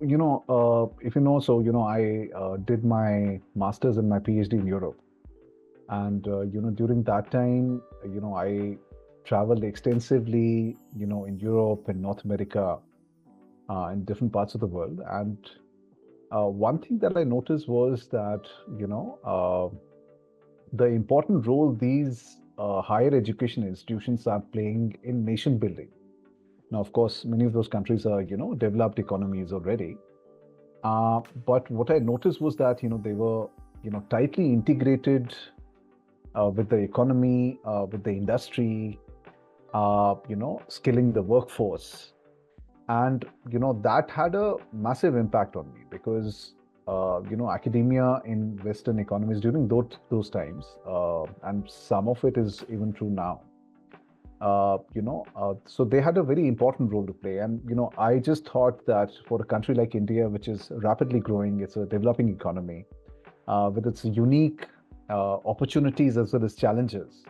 If you know, I did my master's and my PhD in Europe. And, during that time, I traveled extensively, in Europe and North America, in different parts of the world. And one thing that I noticed was that, the important role these higher education institutions are playing in nation building. Now, of course, many of those countries are, developed economies already. But what I noticed was that, they were, tightly integrated with the economy, with the industry, skilling the workforce. And, that had a massive impact on me because, academia in Western economies during those times, and some of it is even true now, so they had a very important role to play. And, I just thought that for a country like India, which is rapidly growing, it's a developing economy, with its unique opportunities as well as challenges.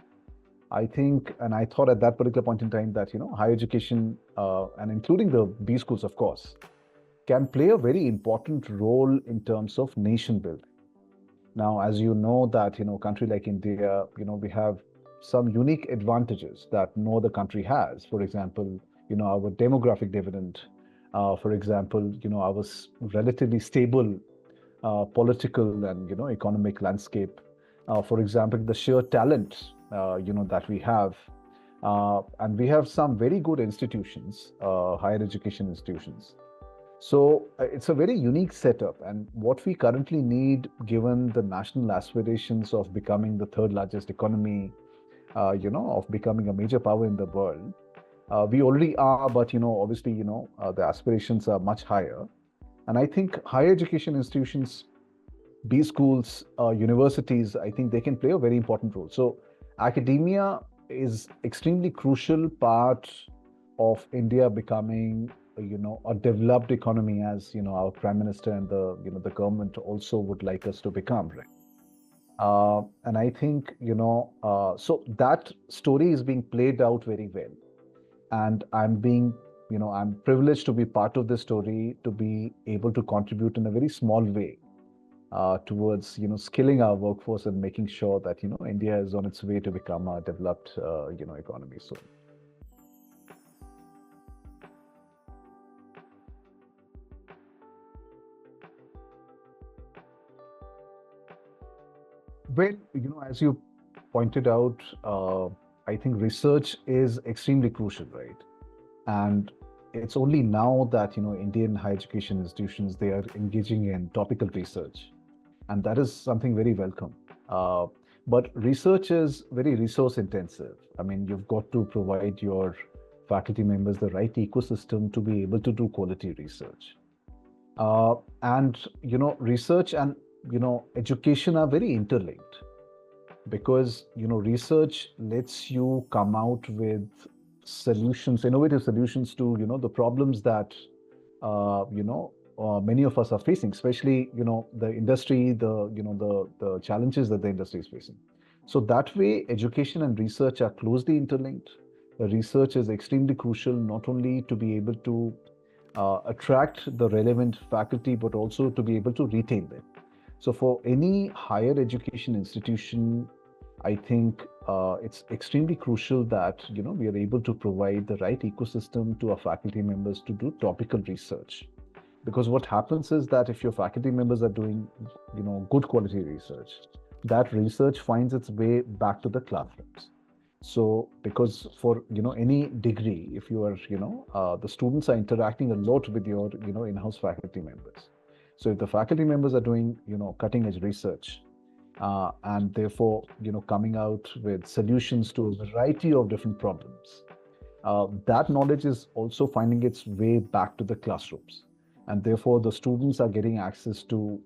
I think, and I thought at that particular point in time that, higher education, and including the B schools, of course, can play a very important role in terms of nation building. Now, as you know that, a country like India, we have some unique advantages that no other country has. For example, our demographic dividend. For example, our relatively stable political and, economic landscape. For example, the sheer talent, that we have. And we have some very good institutions, higher education institutions. So it's a very unique setup. And what we currently need, given the national aspirations of becoming the third largest economy, of becoming a major power in the world, we already are, but, obviously, the aspirations are much higher. And I think higher education institutions, B schools, universities, I think they can play a very important role. So academia is extremely crucial part of India becoming, a developed economy, as, our Prime Minister and the government also would like us to become, right? And I think, so that story is being played out very well. And I'm privileged to be part of this story, to be able to contribute in a very small way towards, skilling our workforce and making sure that, India is on its way to become a developed, economy. So, well, as you pointed out, I think research is extremely crucial, right? And it's only now that, Indian higher education institutions, they are engaging in topical research. And that is something very welcome. Uh, but research is very resource intensive. I mean, you've got to provide your faculty members the right ecosystem to be able to do quality research. And, research and, education are very interlinked because, research lets you come out with solutions, innovative solutions to, the problems that, many of us are facing, especially, the industry, the challenges that the industry is facing. So that way, education and research are closely interlinked. The research is extremely crucial, not only to be able to attract the relevant faculty, but also to be able to retain them. So for any higher education institution, I think it's extremely crucial that, we are able to provide the right ecosystem to our faculty members to do topical research. Because what happens is that if your faculty members are doing, good quality research, that research finds its way back to the classrooms. So because for, any degree, if you are, the students are interacting a lot with your, in-house faculty members. So if the faculty members are doing, cutting edge research, and therefore, coming out with solutions to a variety of different problems, that knowledge is also finding its way back to the classrooms. And therefore, the students are getting access to,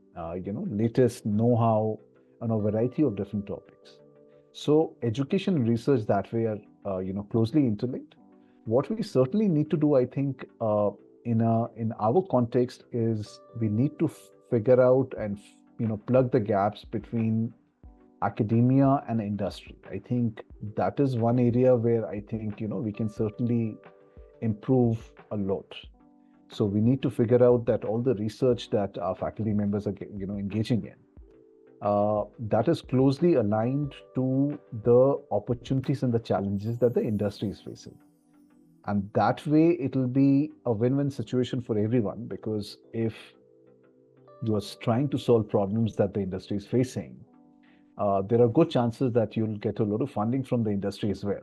latest know-how on a variety of different topics. So education and research that way are, closely interlinked. What we certainly need to do, I think, in our context, is we need to figure out and, plug the gaps between academia and industry. I think that is one area where I think, we can certainly improve a lot. So we need to figure out that all the research that our faculty members are, engaging in, that is closely aligned to the opportunities and the challenges that the industry is facing. And that way, it'll be a win-win situation for everyone, because if you are trying to solve problems that the industry is facing, there are good chances that you'll get a lot of funding from the industry as well,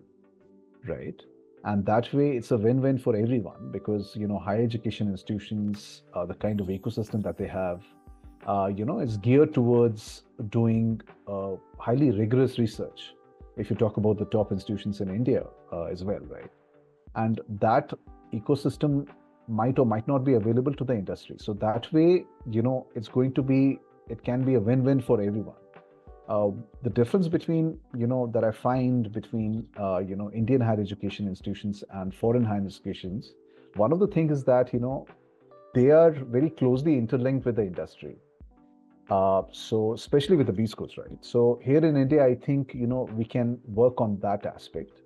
right? And that way, it's a win-win for everyone, because higher education institutions, the kind of ecosystem that they have, is geared towards doing highly rigorous research. If you talk about the top institutions in India as well, right? And that ecosystem might or might not be available to the industry. So that way, it can be a win-win for everyone. Uh, the difference between, that I find between, Indian higher education institutions and foreign higher institutions, one of the things is that, they are very closely interlinked with the industry. So especially with the B schools, right? So here in India, I think, we can work on that aspect.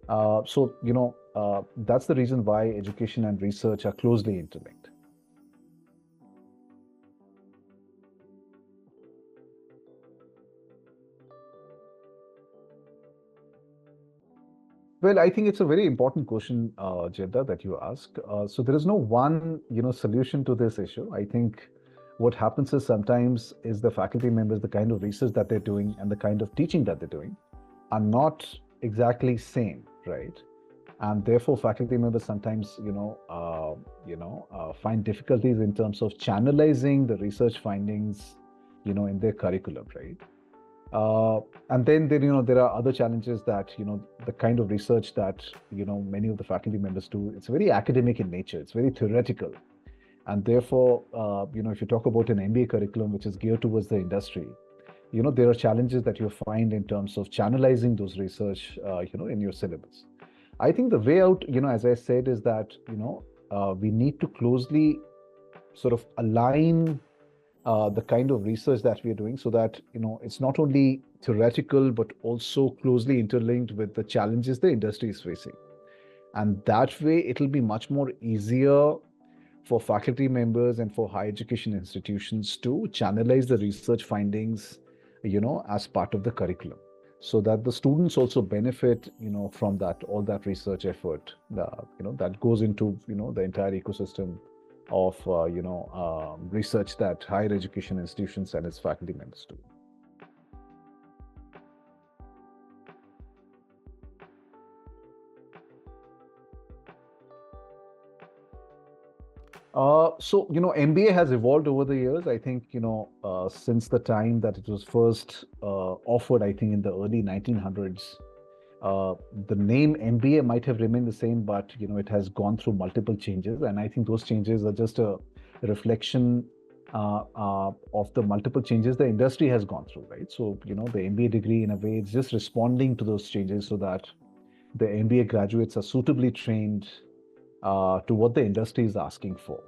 That's the reason why education and research are closely interlinked. Well, I think it's a very important question, Jeddah, that you ask. So there is no one, solution to this issue. I think what happens is sometimes is the faculty members, the kind of research that they're doing and the kind of teaching that they're doing are not exactly same, right? And therefore faculty members sometimes find difficulties in terms of channelizing the research findings in their curriculum, right? uh, and then there are other challenges that the kind of research that many of the faculty members do, it's very academic in nature, it's very theoretical. And therefore if you talk about an MBA curriculum which is geared towards the industry, there are challenges that you find in terms of channelizing those research in your syllabus. I think the way out, as I said, is that we need to closely sort of align the kind of research that we are doing, so that it's not only theoretical but also closely interlinked with the challenges the industry is facing. And that way it'll be much more easier for faculty members and for higher education institutions to channelize the research findings as part of the curriculum, so that the students also benefit from that, all that research effort that goes into the entire ecosystem of research that higher education institutions and its faculty members do. MBA has evolved over the years. I think since the time that it was first offered, I think in the early 1900s, the name MBA might have remained the same, but it has gone through multiple changes, and I think those changes are just a reflection of the multiple changes the industry has gone through, right? So the MBA degree, in a way, it's just responding to those changes, so that the MBA graduates are suitably trained to what the industry is asking for.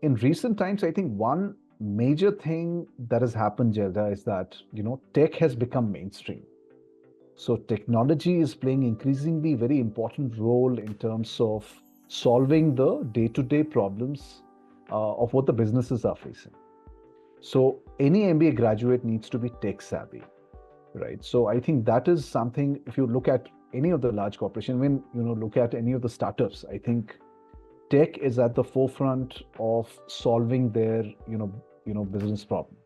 In recent times, I think one major thing that has happened, Jelda, is that tech has become mainstream. So technology is playing increasingly very important role in terms of solving the day-to-day problems of what the businesses are facing. So any MBA graduate needs to be tech savvy, right? So I think that is something. If you look at any of the large corporations, when look at any of the startups, I think tech is at the forefront of solving their business problem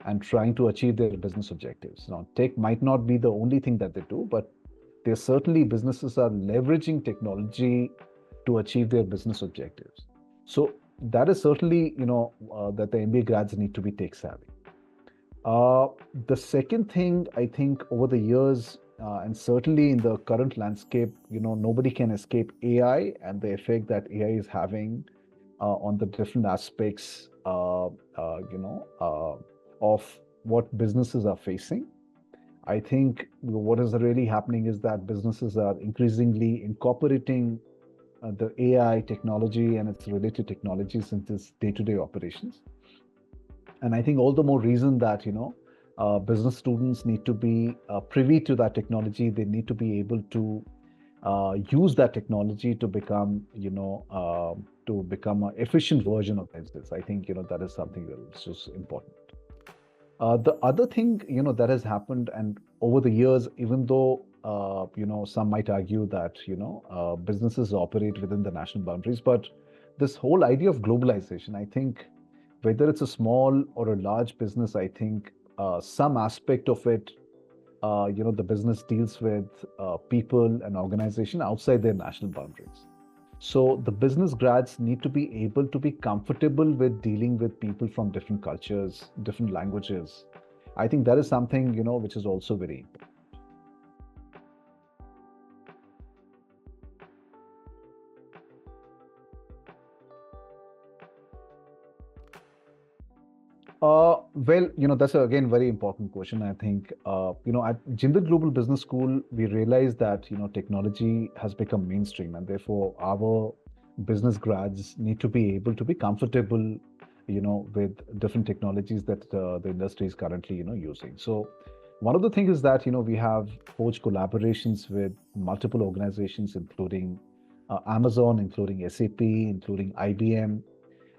and trying to achieve their business objectives. Now, tech might not be the only thing that they do, but there's certainly businesses are leveraging technology to achieve their business objectives. So that is certainly, that the MBA grads need to be tech savvy. The second thing, I think, over the years, and certainly in the current landscape, nobody can escape AI and the effect that AI is having on the different aspects, of what businesses are facing. I think what is really happening is that businesses are increasingly incorporating the AI technology and its related technologies into day-to-day operations. And I think all the more reason that business students need to be privy to that technology. They need to be able to use that technology to become, to become an efficient version of themselves. I think, that is something that is just important. The other thing, that has happened, and over the years, even though, some might argue that, businesses operate within the national boundaries, but this whole idea of globalization, I think, whether it's a small or a large business, I think some aspect of it, the business deals with people and organization outside their national boundaries. So the business grads need to be able to be comfortable with dealing with people from different cultures, different languages. I think that is something, which is also very important. Well, that's again very important question. I think, at Jindal Global Business School, we realized that, technology has become mainstream, and therefore our business grads need to be able to be comfortable, with different technologies that the industry is currently, using. So one of the things is that, we have forged collaborations with multiple organizations, including Amazon, including SAP, including IBM,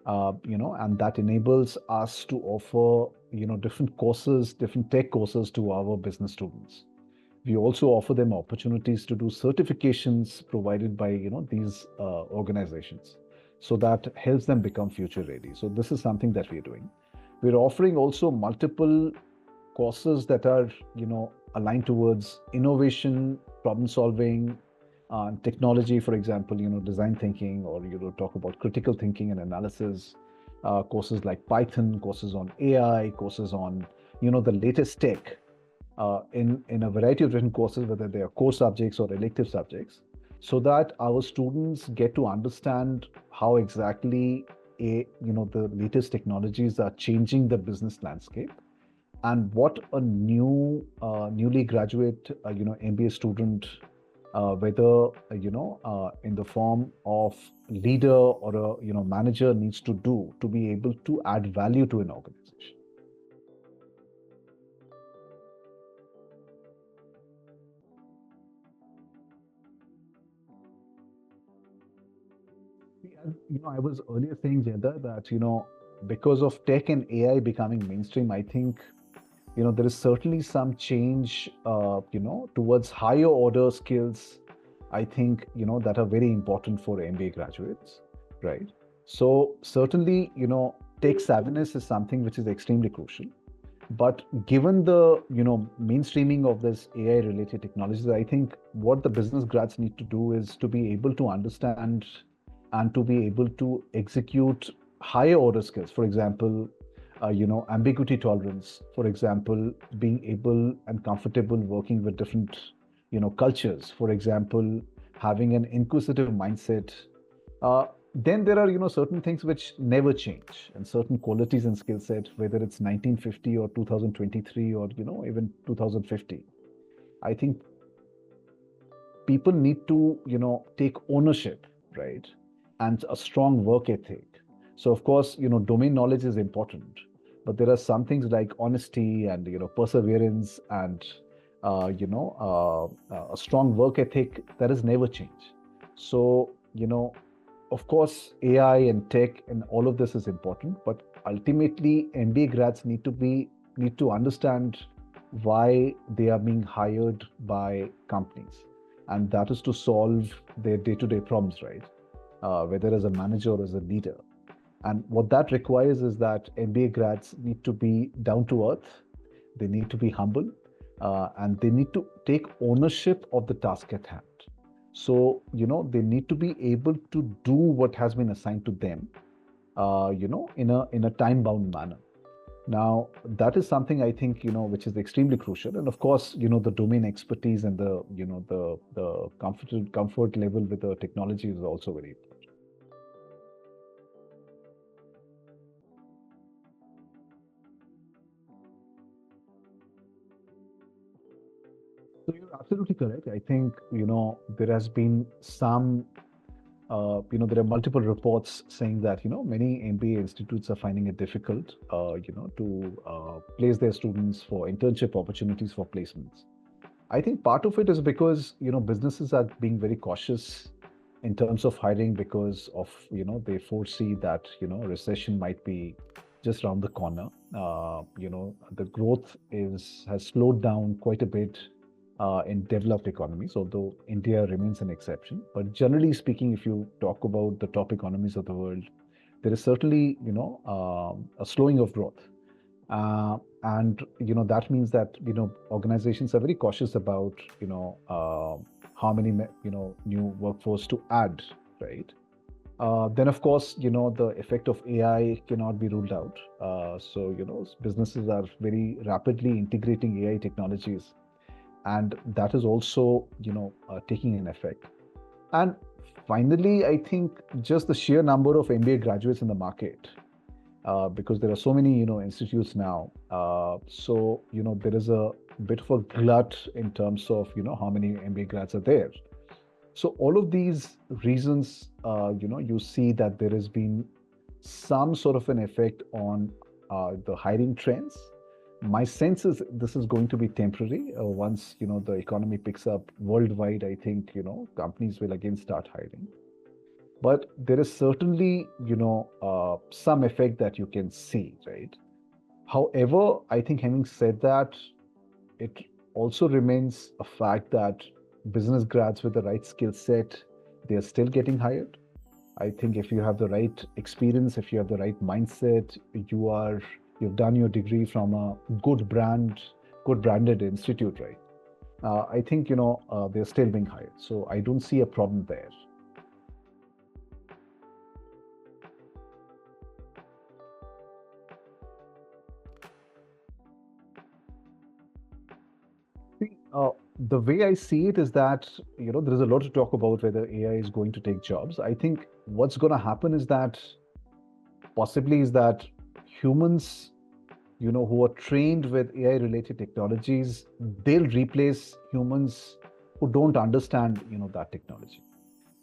and that enables us to offer, different courses, different tech courses to our business students. We also offer them opportunities to do certifications provided by, these organizations. So that helps them become future ready. So this is something that we're doing. We're offering also multiple courses that are, aligned towards innovation, problem solving, technology, for example, design thinking, or, talk about critical thinking and analysis, courses like Python, courses on AI, courses on, the latest tech, in a variety of different courses, whether they are core subjects or elective subjects, so that our students get to understand how exactly the latest technologies are changing the business landscape, and what a newly graduate, MBA student, whether in the form of leader or a manager, needs to do to be able to add value to an organization. I was earlier saying, Jenda, that because of tech and AI becoming mainstream, I think there is certainly some change, towards higher order skills, I think, that are very important for MBA graduates, right? So certainly, tech savviness is something which is extremely crucial. But given the, mainstreaming of this AI related technologies, I think what the business grads need to do is to be able to understand and to be able to execute higher order skills. For example, ambiguity tolerance, for example, being able and comfortable working with different, cultures, for example, having an inquisitive mindset. Then there are, certain things which never change, and certain qualities and skill set, whether it's 1950 or 2023 or, even 2050. I think people need to, take ownership, right? And a strong work ethic. So of course, domain knowledge is important, but there are some things like honesty and, perseverance and, a strong work ethic that has never changed. So, of course, AI and tech and all of this is important, but ultimately, MBA grads need to understand why they are being hired by companies, and that is to solve their day-to-day problems, right? Whether as a manager or as a leader. And what that requires is that MBA grads need to be down to earth, they need to be humble, and they need to take ownership of the task at hand. So, they need to be able to do what has been assigned to them, in a time-bound manner. Now, that is something I think, which is extremely crucial. And of course, the domain expertise and the, the comfort level with the technology is also very important. So you're absolutely correct. I think, there has been some, there are multiple reports saying that, many MBA institutes are finding it difficult, to place their students for internship opportunities for placements. I think part of it is because, businesses are being very cautious in terms of hiring because of, they foresee that, recession might be just around the corner. The growth has slowed down quite a bit in developed economies, although India remains an exception. But generally speaking, if you talk about the top economies of the world, there is certainly, a slowing of growth. And that means that organizations are very cautious about how many new workforce to add, right? Then of course the effect of AI cannot be ruled out. So businesses are very rapidly integrating AI technologies, and that is also taking an effect. And finally, I think just the sheer number of MBA graduates in the market, because there are so many institutes now. So there is a bit of a glut in terms of how many MBA grads are there. So all of these reasons, you see that there has been some sort of an effect on the hiring trends. My sense is this is going to be temporary. Once the economy picks up worldwide, I think companies will again start hiring. But there is certainly some effect that you can see, right? However, I think having said that, it also remains a fact that business grads with the right skill set, they are still getting hired. I think if you have the right experience, if you have the right mindset, you've done your degree from a good branded institute, right? I think they're still being hired. So I don't see a problem there. See, the way I see it is that there is a lot to talk about whether AI is going to take jobs. I think what's going to happen is that possibly is that humans, who are trained with AI related technologies, they'll replace humans who don't understand that technology.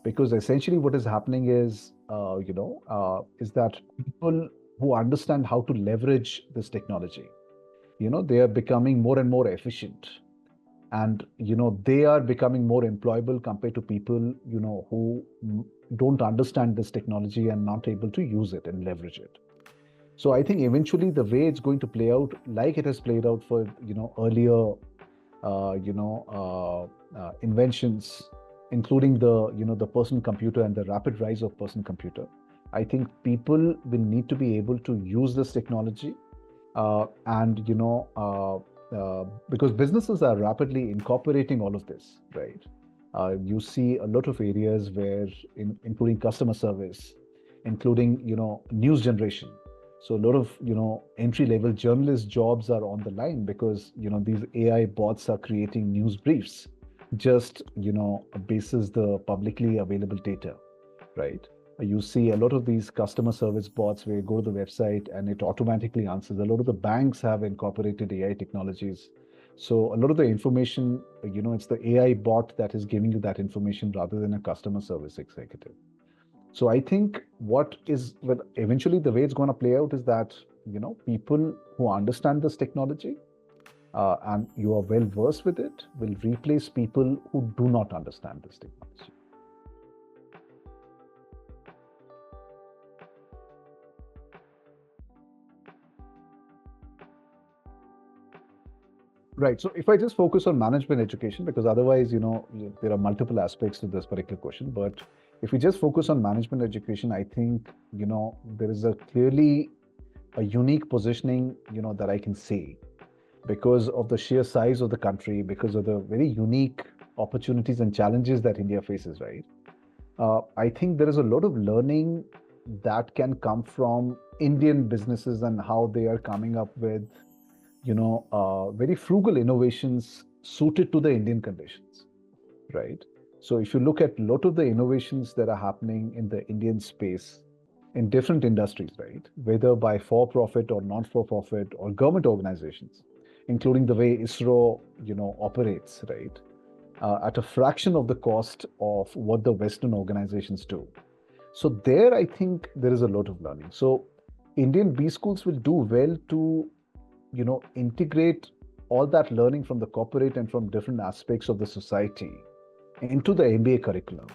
Because essentially what is happening is that people who understand how to leverage this technology, they are becoming more and more efficient, and they are becoming more employable compared to people who don't understand this technology and not able to use it and leverage it. So I think eventually the way it's going to play out, like it has played out for earlier inventions, including the personal computer and the rapid rise of personal computer. I think people will need to be able to use this technology, and because businesses are rapidly incorporating all of this, right? You see a lot of areas where, including customer service, including news generation. So a lot of entry-level journalist jobs are on the line because these AI bots are creating news briefs, just basis the publicly available data, right? You see a lot of these customer service bots where you go to the website and it automatically answers. A lot of the banks have incorporated AI technologies. So a lot of the information, it's the AI bot that is giving you that information rather than a customer service executive. So I think eventually the way it's going to play out is that, people who understand this technology and you are well versed with it will replace people who do not understand this technology. Right. So if I just focus on management education, because otherwise, there are multiple aspects to this particular question. But if we just focus on management education, I think, there is a clearly a unique positioning, that I can see because of the sheer size of the country, because of the very unique opportunities and challenges that India faces, right? I think there is a lot of learning that can come from Indian businesses and how they are coming up with very frugal innovations suited to the Indian conditions, right? So if you look at a lot of the innovations that are happening in the Indian space in different industries, right, whether by for-profit or not-for-profit or government organizations, including the way ISRO, operates, right, at a fraction of the cost of what the Western organizations do. So there, I think there is a lot of learning. So Indian B schools will do well to integrate all that learning from the corporate and from different aspects of the society into the MBA curriculum.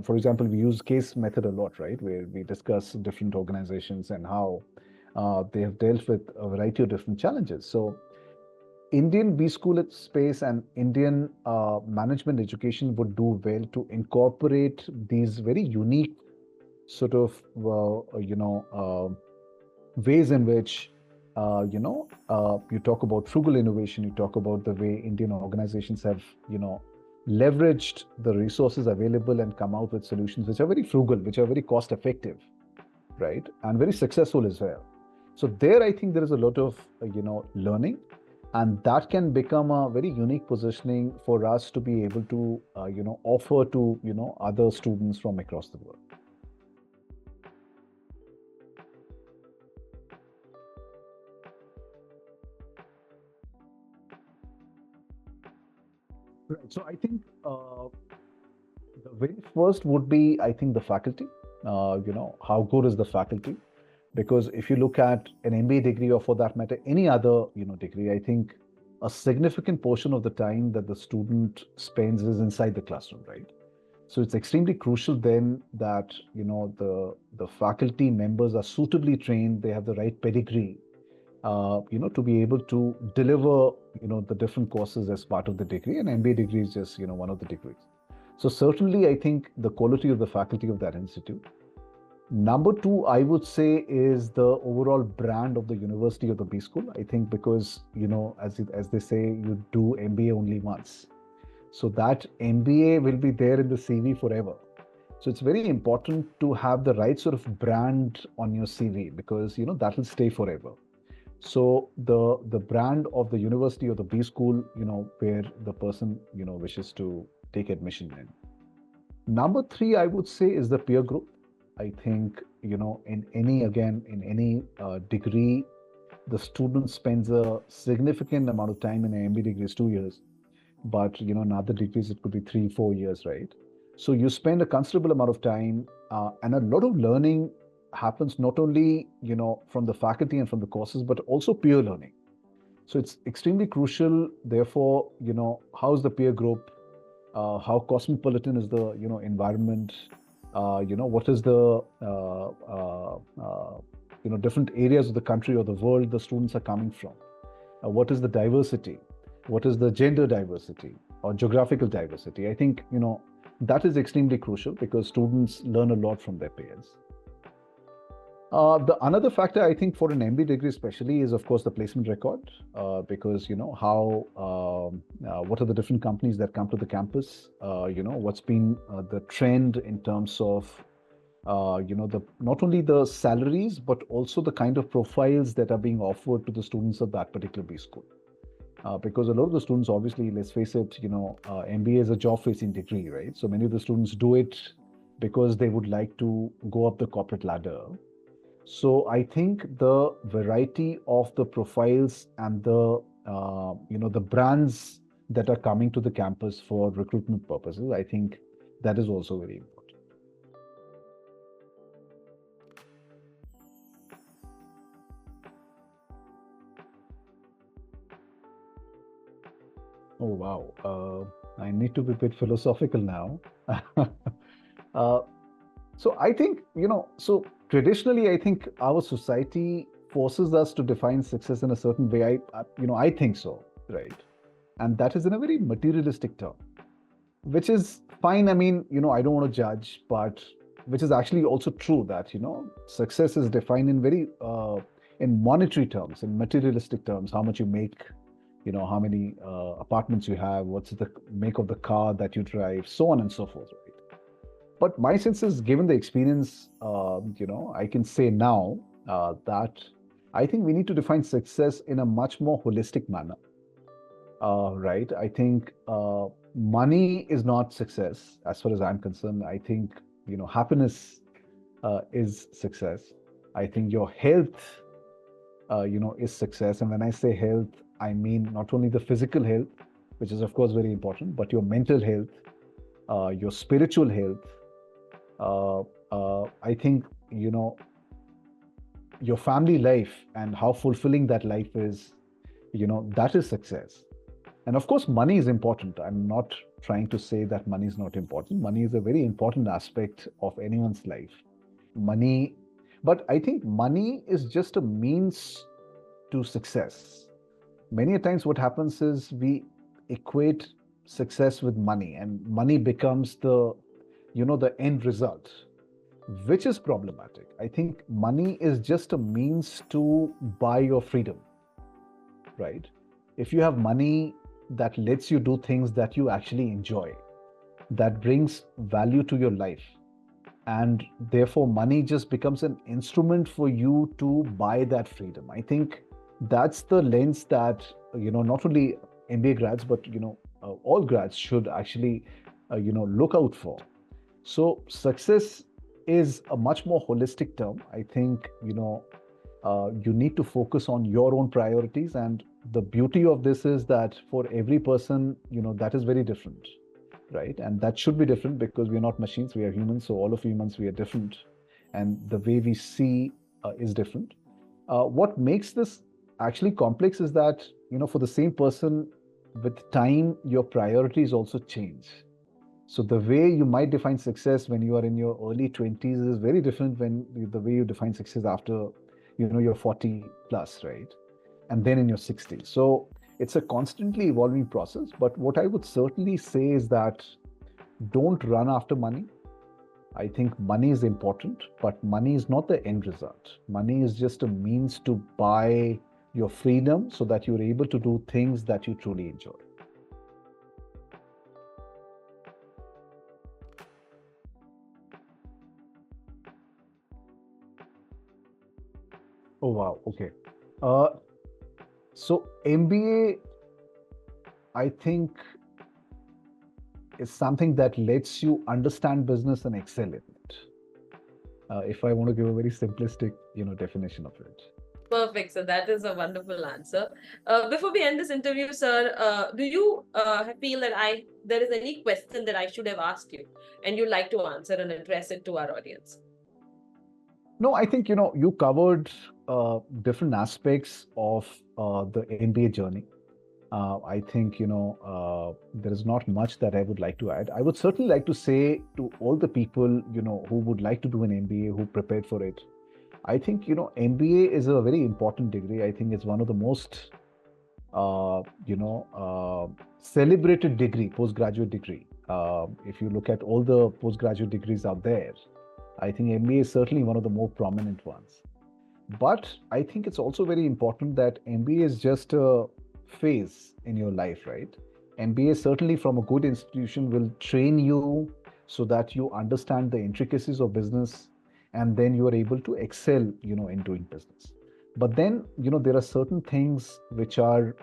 For example, we use case method a lot, right? Where we discuss different organizations and how they have dealt with a variety of different challenges. So Indian B school space and Indian management education would do well to incorporate these very unique sort of, ways in which, you talk about frugal innovation, you talk about the way Indian organizations have, leveraged the resources available and come out with solutions which are very frugal, which are very cost effective, right? And very successful as well. So there, I think there is a lot of, learning, and that can become a very unique positioning for us to be able to, offer to, other students from across the world. Right. So I think the very first would be, I think, the faculty. How good is the faculty? Because if you look at an MBA degree, or for that matter, any other, degree, I think a significant portion of the time that the student spends is inside the classroom, right? So it's extremely crucial then that, the faculty members are suitably trained, they have the right pedigree, to be able to deliver, the different courses as part of the degree. And MBA degree is just, one of the degrees. So certainly, I think the quality of the faculty of that institute. Number two, I would say, is the overall brand of the university or the B school. I think because, as they say, you do MBA only once. So that MBA will be there in the CV forever. So it's very important to have the right sort of brand on your CV, because, that will stay forever. So the brand of the university or the B school, where the person, wishes to take admission in. Number three, I would say, is the peer group. I think, in any degree, the student spends a significant amount of time. In an MBA degree is 2 years, but, in other degrees, it could be 3-4 years, right? So you spend a considerable amount of time, and a lot of learning happens not only, from the faculty and from the courses, but also peer learning. So it's extremely crucial. Therefore, how's the peer group? How cosmopolitan is the, environment? What is the, different areas of the country or the world the students are coming from? What is the diversity? What is the gender diversity or geographical diversity? I think, that is extremely crucial, because students learn a lot from their peers. The another factor, I think, for an MBA degree especially, is of course the placement record, because what are the different companies that come to the campus, what's been the trend in terms of not only the salaries, but also the kind of profiles that are being offered to the students of that particular B school. Because a lot of the students, obviously, let's face it, MBA is a job-facing degree, right? So many of the students do it because they would like to go up the corporate ladder. So I think the variety of the profiles and the the brands that are coming to the campus for recruitment purposes, I think that is also very important. Oh wow, I need to be a bit philosophical now. So I think, so traditionally, I think our society forces us to define success in a certain way. I think so, right? And that is in a very materialistic term, which is fine. I mean, I don't want to judge, but which is actually also true that, success is defined in very, in monetary terms, in materialistic terms, how much you make, how many apartments you have, what's the make of the car that you drive, so on and so forth, right? But my sense is, given the experience, I can say now that I think we need to define success in a much more holistic manner, right? I think money is not success as far as I'm concerned. I think, happiness is success. I think your health, is success. And when I say health, I mean not only the physical health, which is of course very important, but your mental health, your spiritual health. I think, your family life and how fulfilling that life is, that is success. And of course, money is important. I'm not trying to say that money is not important. Money is a very important aspect of anyone's life. Money, but I think money is just a means to success. Many a times what happens is we equate success with money, and money becomes the end result, which is problematic. I think money is just a means to buy your freedom, right? If you have money that lets you do things that you actually enjoy, that brings value to your life, and therefore money just becomes an instrument for you to buy that freedom. I think that's the lens that not only MBA grads, but all grads should actually look out for. So success is a much more holistic term. I think you need to focus on your own priorities, and the beauty of this is that for every person, that is very different, right? And that should be different because we're not machines, we are humans. So all of humans, we are different, and the way we see is different. What makes this actually complex is that for the same person, with time, your priorities also change. So the way you might define success when you are in your early 20s is very different when the way you define success after you're 40 plus, right? And then in your 60s. So it's a constantly evolving process. But what I would certainly say is that don't run after money. I think money is important, but money is not the end result. Money is just a means to buy your freedom so that you're able to do things that you truly enjoy. Oh, wow. Okay. Uh, so MBA, I think, is something that lets you understand business and excel in it. If I want to give a very simplistic, definition of it. Perfect. So that is a wonderful answer. Before we end this interview, sir, do you feel that there is any question that I should have asked you and you'd like to answer and address it to our audience? No, I think you covered different aspects of the MBA journey. I think there is not much that I would like to add. I would certainly like to say to all the people who would like to do an MBA, who prepared for it. I think MBA is a very important degree. I think it's one of the most celebrated degree, postgraduate degree. If you look at all the postgraduate degrees out there, I think MBA is certainly one of the more prominent ones. But I think it's also very important that MBA is just a phase in your life, right? MBA certainly from a good institution will train you so that you understand the intricacies of business, and then you are able to excel, in doing business. But then, there are certain things which are,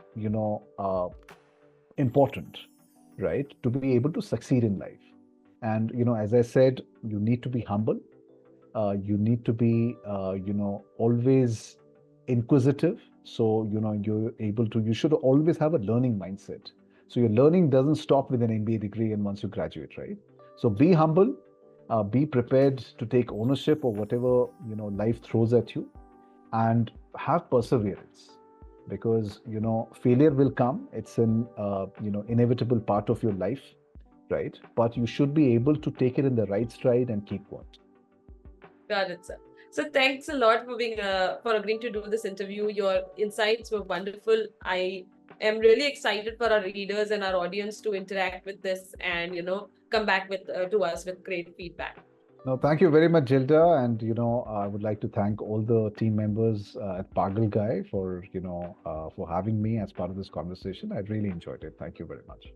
important, right? To be able to succeed in life. And, as I said, you need to be humble. You need to be, always inquisitive. So, you should always have a learning mindset. So your learning doesn't stop with an MBA degree and once you graduate, right? So be humble, be prepared to take ownership of whatever, life throws at you, and have perseverance, because, failure will come. It's an, inevitable part of your life, right? But you should be able to take it in the right stride and keep going. Got it, sir. So thanks a lot for being for agreeing to do this interview. Your insights were wonderful. I am really excited for our readers and our audience to interact with this and come back with to us with great feedback. No, thank you very much, Jilda, and I would like to thank all the team members at Pagal Guy for for having me as part of this conversation. I really enjoyed it. Thank you very much.